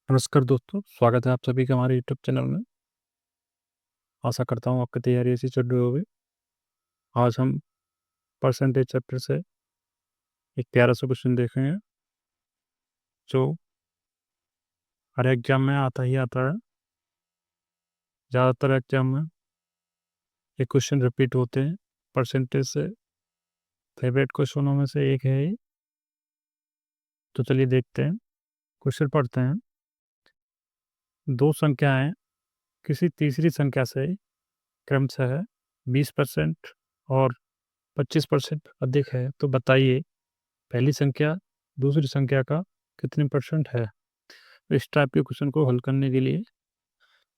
नमस्कार दोस्तों, स्वागत है आप सभी का हमारे यूट्यूब चैनल में। आशा करता हूँ आपकी तैयारी ऐसी चल रही होगी। आज हम परसेंटेज चैप्टर से एक प्यारा सा क्वेश्चन देखेंगे जो हर एग्जाम में आता ही आता है। ज़्यादातर एग्जाम में ये क्वेश्चन रिपीट होते हैं। परसेंटेज से फेवरेट क्वेश्चनों में से एक है ये। तो चलिए देखते हैं, क्वेश्चन पढ़ते हैं। दो संख्याएं किसी तीसरी संख्या से क्रमशः 20% और 25% अधिक है, तो बताइए पहली संख्या दूसरी संख्या का कितने परसेंट है। इस टाइप के क्वेश्चन को हल करने के लिए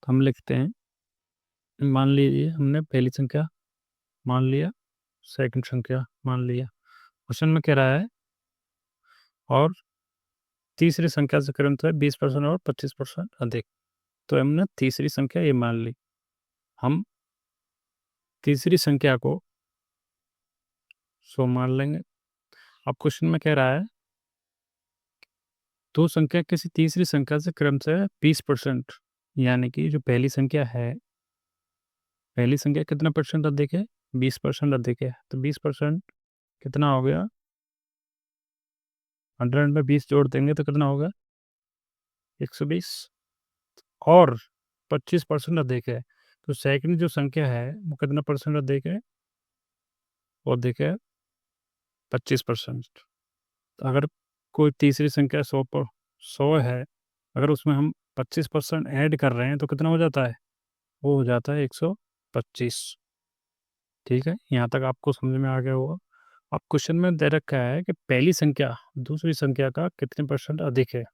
हम लिखते हैं, मान लीजिए हमने पहली संख्या मान लिया, सेकंड संख्या मान लिया। क्वेश्चन में कह रहा है और तीसरी संख्या से क्रमशः 20% और 25% अधिक। तो हमने तीसरी संख्या ये मान ली। हम तीसरी संख्या को 100 मान लेंगे। अब क्वेश्चन में कह रहा है दो संख्या किसी तीसरी संख्या से क्रमशः 20%, यानी कि जो पहली संख्या है, पहली संख्या कितना परसेंट अधिक है, 20% अधिक है। तो 20% कितना हो गया, 100 में 20 जोड़ देंगे तो कितना होगा, 120। और 25% अधिक है, तो सेकंड जो संख्या है वो कितना परसेंट अधिक है, वो अधिक है 25%। अगर कोई तीसरी संख्या 100 है, अगर उसमें हम 25% ऐड कर रहे हैं तो कितना हो जाता है, वो हो जाता है 125। ठीक है, यहाँ तक आपको समझ में आ गया होगा। अब क्वेश्चन में दे रखा है कि पहली संख्या दूसरी संख्या का कितने परसेंट अधिक है।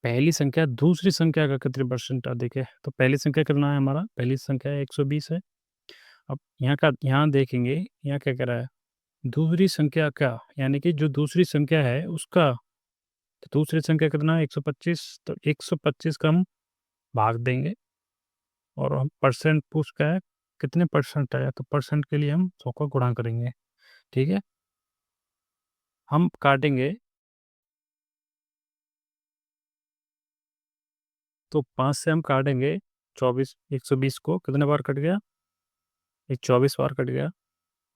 पहली संख्या दूसरी संख्या का कितने परसेंट अधिक है, तो पहली संख्या कितना है, हमारा पहली संख्या 120 है। अब यहाँ देखेंगे, यहाँ क्या कह रहा है, दूसरी संख्या का, यानी कि जो दूसरी संख्या है उसका, तो दूसरी संख्या कितना है 125, तो 125 का हम भाग देंगे और हम परसेंट पूछ का है कितने परसेंट है, तो परसेंट के लिए हम 100 का गुणा करेंगे। ठीक है, हम काटेंगे तो 5 से हम काटेंगे 24, 120 को कितने बार कट गया, 24 बार कट गया।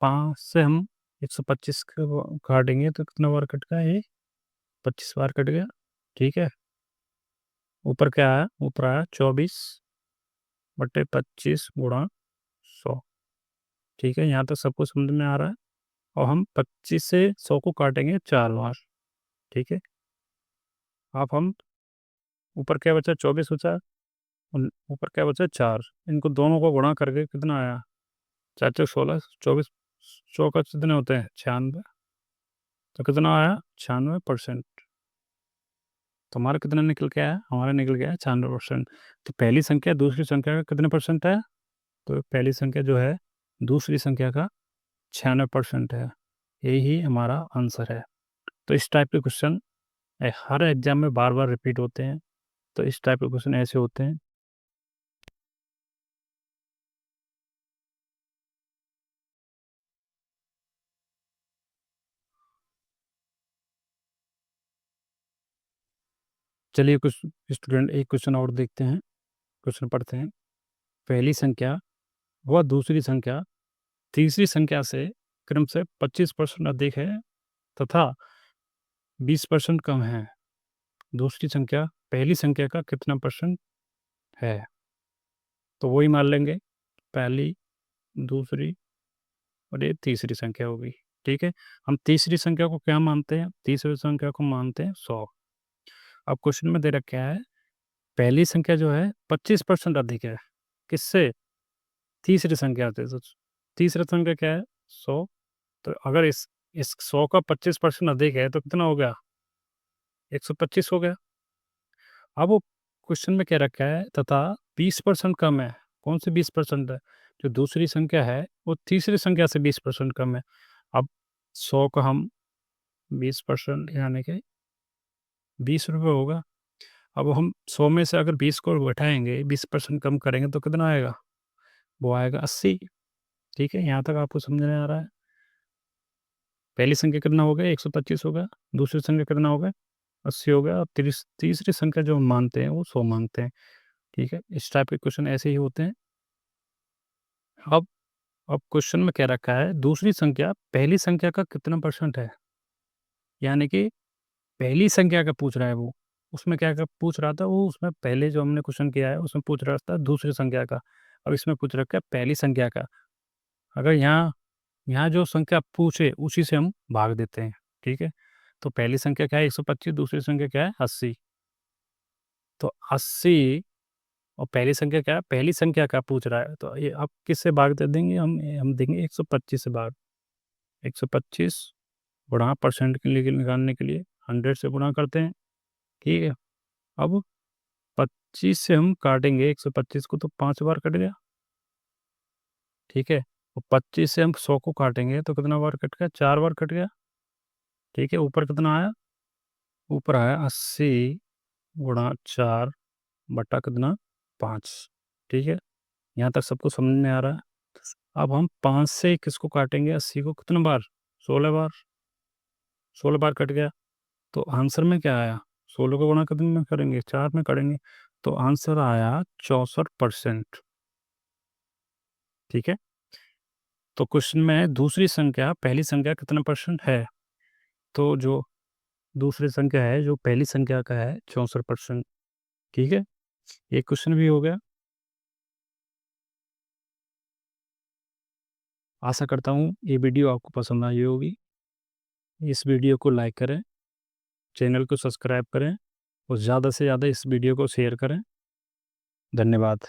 5 से हम 125 को काटेंगे तो कितना बार कट गया, ये 25 बार कट गया। ठीक है, ऊपर क्या आया, ऊपर आया 24/25 गुणा 100। ठीक है, यहाँ तक सबको समझ में आ रहा है। और हम 25 से 100 को काटेंगे 4 बार। ठीक है, अब हम ऊपर क्या बचा, 24 बचा, ऊपर क्या बचा 4, इनको दोनों को गुणा करके कितना आया, 4×4 = 16, 24, 100 का कितने होते हैं 96, तो कितना आया 96%। तो हमारा कितना निकल के आया, हमारा निकल गया 96%। तो पहली संख्या दूसरी संख्या का कितने परसेंट है, तो पहली संख्या जो है दूसरी संख्या का 96% है। यही हमारा आंसर है। तो इस टाइप के क्वेश्चन हर एग्जाम में बार बार रिपीट होते हैं। तो इस टाइप के क्वेश्चन ऐसे होते हैं। चलिए कुछ स्टूडेंट एक क्वेश्चन और देखते हैं। क्वेश्चन पढ़ते हैं, पहली संख्या व दूसरी संख्या तीसरी संख्या से क्रम से 25% अधिक है तथा 20% कम है। दूसरी संख्या पहली संख्या का कितना परसेंट है। तो वही मान लेंगे, पहली, दूसरी और ये तीसरी संख्या होगी। ठीक है, हम तीसरी संख्या को क्या मानते हैं, तीसरी संख्या को मानते हैं 100। अब क्वेश्चन में दे रखा है पहली संख्या जो है 25% अधिक है किससे, तीसरी संख्या से। तो तीसरी संख्या क्या है 100, तो अगर इस 100 का 25% अधिक है तो कितना हो गया, 125 हो गया। अब वो क्वेश्चन में क्या रखा है तथा 20% कम है। कौन सी 20% है, जो दूसरी संख्या है वो तीसरी संख्या से 20% कम है। अब 100 का हम 20% यानी कि 20 रुपये होगा। अब हम 100 में से अगर 20 को घटाएंगे, 20% कम करेंगे तो कितना आएगा, वो आएगा 80। ठीक है, यहाँ तक आपको समझ में आ रहा है। पहली संख्या कितना हो गया, 125 हो गया, दूसरी संख्या कितना हो गया 80 हो गया। अब तीसरी संख्या जो हम मानते हैं वो 100 मानते हैं, ठीक है। इस टाइप के क्वेश्चन ऐसे ही होते हैं। अब क्वेश्चन में क्या रखा है, दूसरी संख्या पहली संख्या का कितना परसेंट है, यानी कि पहली संख्या का पूछ रहा है वो। उसमें क्या पूछ रहा था वो, उसमें पहले जो हमने क्वेश्चन किया है उसमें पूछ रहा था दूसरी संख्या का, अब इसमें पूछ रखा है पहली संख्या का। अगर यहाँ यहाँ जो संख्या पूछे उसी से हम भाग देते हैं, ठीक है। तो पहली संख्या क्या है 125, दूसरी संख्या क्या है 80। तो 80 और पहली संख्या क्या है, पहली संख्या का पूछ रहा है, तो ये अब किससे भाग दे देंगे हम देंगे 125 से भाग। 125 गुणा परसेंट के लिए निकालने के लिए 100 से गुणा करते हैं, ठीक है। अब 25 से हम काटेंगे 125 को तो 5 बार कट गया, ठीक है। और 25 से हम 100 को काटेंगे तो कितना बार कट गया, 4 बार कट गया, ठीक है। ऊपर कितना आया, ऊपर आया 80 गुणा 4 बटा कितना 5, ठीक है। यहाँ तक सबको समझ में आ रहा है। अब हम 5 से किसको काटेंगे, 80 को कितने बार, 16 बार, 16 बार कट गया। तो आंसर में क्या आया, 16 को गुणा कितने में करेंगे, 4 में करेंगे, तो आंसर आया 64%, ठीक है। तो क्वेश्चन में दूसरी संख्या पहली संख्या कितना परसेंट है, तो जो दूसरी संख्या है जो पहली संख्या का है 64%, ठीक है। ये क्वेश्चन भी हो गया। आशा करता हूँ ये वीडियो आपको पसंद आई होगी। इस वीडियो को लाइक करें, चैनल को सब्सक्राइब करें और ज़्यादा से ज़्यादा इस वीडियो को शेयर करें। धन्यवाद।